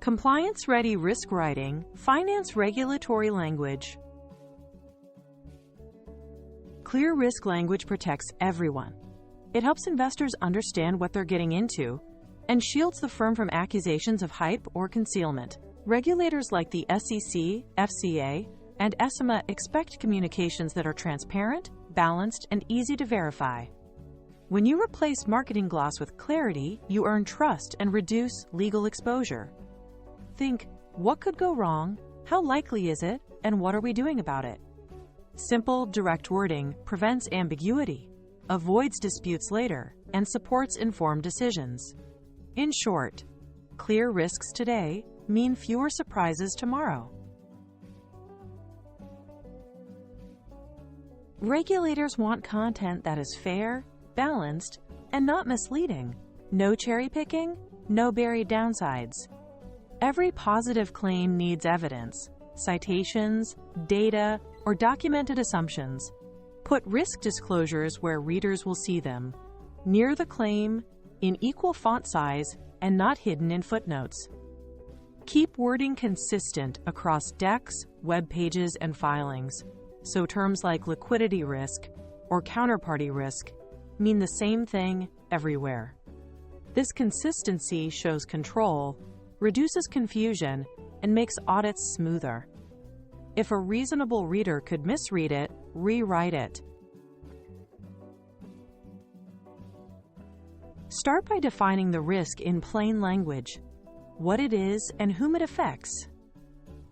Compliance-ready risk writing, finance regulatory language. Clear risk language protects everyone. It helps investors understand what they're getting into and shields the firm from accusations of hype or concealment. Regulators like the SEC, FCA, and ESMA expect communications that are transparent, balanced, and easy to verify. When you replace marketing gloss with clarity, you earn trust and reduce legal exposure. Think, what could go wrong? How likely is it? And what are we doing about it? Simple, direct wording prevents ambiguity, avoids disputes later, and supports informed decisions. In short, clear risks today mean fewer surprises tomorrow. Regulators want content that is fair, balanced, and not misleading. No cherry picking, no buried downsides. Every positive claim needs evidence, citations, data, or documented assumptions. Put risk disclosures where readers will see them, near the claim, in equal font size, and not hidden in footnotes. Keep wording consistent across decks, web pages, and filings, so terms like liquidity risk or counterparty risk mean the same thing everywhere. This consistency shows control, reduces confusion, and makes audits smoother. If a reasonable reader could misread it, rewrite it. Start by defining the risk in plain language, what it is and whom it affects.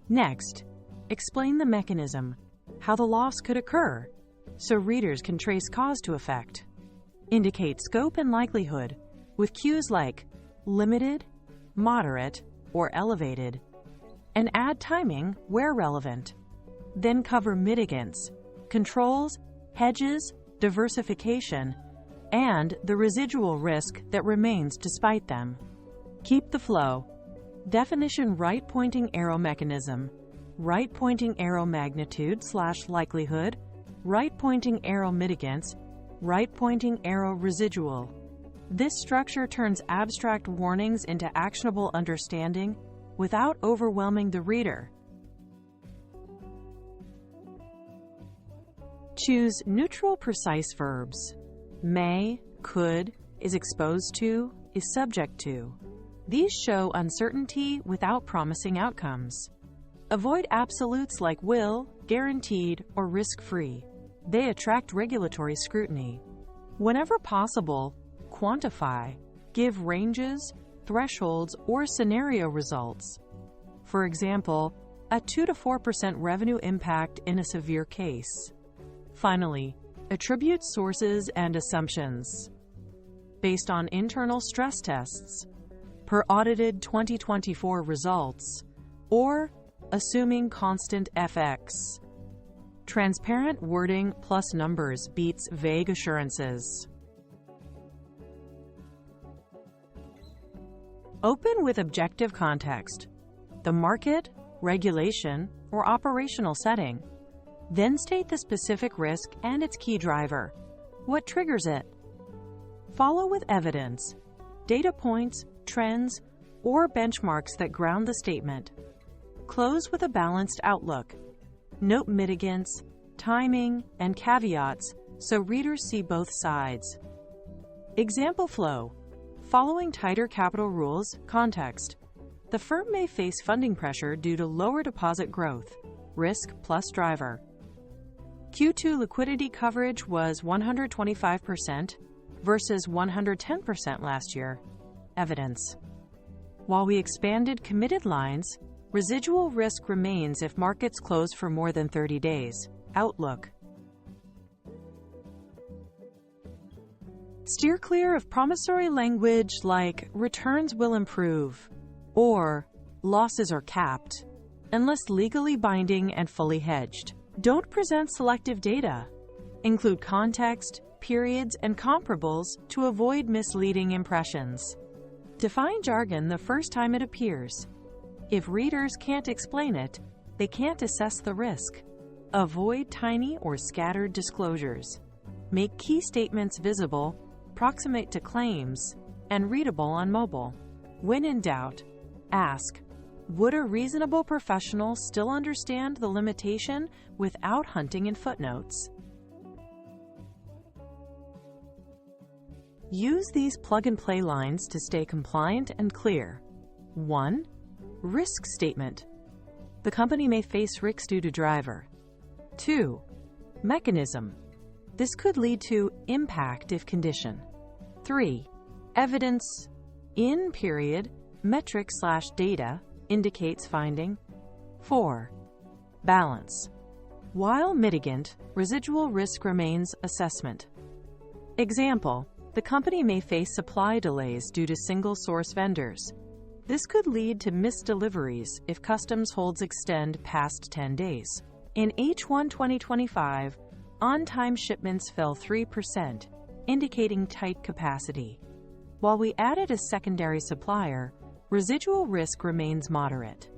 Next, explain the mechanism, how the loss could occur, so readers can trace cause to effect. Indicate scope and likelihood with cues like limited, moderate, or elevated, and add timing where relevant. Then cover mitigants, controls, hedges, diversification, and the residual risk that remains despite them. Keep the flow. Definition: right pointing arrow mechanism, right pointing arrow magnitude / likelihood, right pointing arrow mitigants, right pointing arrow residual. This structure turns abstract warnings into actionable understanding without overwhelming the reader. Choose neutral, precise verbs. May, could, is exposed to, is subject to. These show uncertainty without promising outcomes. Avoid absolutes like will, guaranteed, or risk-free. They attract regulatory scrutiny. Whenever possible, quantify. Give ranges, thresholds, or scenario results. For example, a 2 to 4% revenue impact in a severe case. Finally, attribute sources and assumptions. Based on internal stress tests, per audited 2024 results, or assuming constant FX. Transparent wording plus numbers beats vague assurances. Open with objective context, the market, regulation, or operational setting. Then state the specific risk and its key driver. What triggers it? Follow with evidence, data points, trends, or benchmarks that ground the statement. Close with a balanced outlook. Note mitigants, timing, and caveats so readers see both sides. Example flow. Following tighter capital rules, context. The firm may face funding pressure due to lower deposit growth, risk plus driver. Q2 liquidity coverage was 125% versus 110% last year. Evidence. While we expanded committed lines, residual risk remains if markets close for more than 30 days. Outlook. Steer clear of promissory language like returns will improve or losses are capped, unless legally binding and fully hedged. Don't present selective data. Include context, periods, and comparables to avoid misleading impressions. Define jargon the first time it appears. If readers can't explain it, they can't assess the risk. Avoid tiny or scattered disclosures. Make key statements visible, proximate to claims, and readable on mobile. When in doubt, ask, Would a reasonable professional still understand the limitation without hunting in footnotes? Use these plug-and-play lines to stay compliant and clear. 1. Risk statement. The company may face risks due to driver. 2. Mechanism. This could lead to impact if condition. 3. Evidence. In period, metric/data indicates finding. 4. Balance. While mitigant, residual risk remains assessment. Example, the company may face supply delays due to single-source vendors. This could lead to missed deliveries if customs holds extend past 10 days. In H1 2025, on-time shipments fell 3%, indicating tight capacity. While we added a secondary supplier, residual risk remains moderate.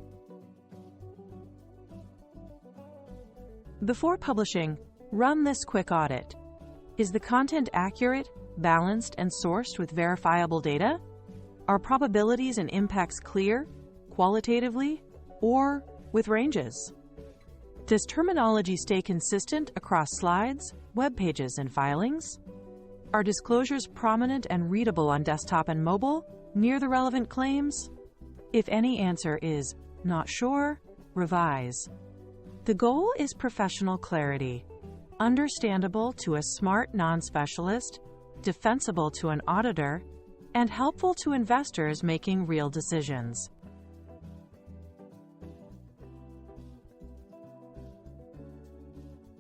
Before publishing, run this quick audit. Is the content accurate, balanced, and sourced with verifiable data? Are probabilities and impacts clear, qualitatively, or with ranges? Does terminology stay consistent across slides, web pages, and filings? Are disclosures prominent and readable on desktop and mobile, near the relevant claims? If any answer is not sure, revise. The goal is professional clarity, understandable to a smart non-specialist, defensible to an auditor, and helpful to investors making real decisions.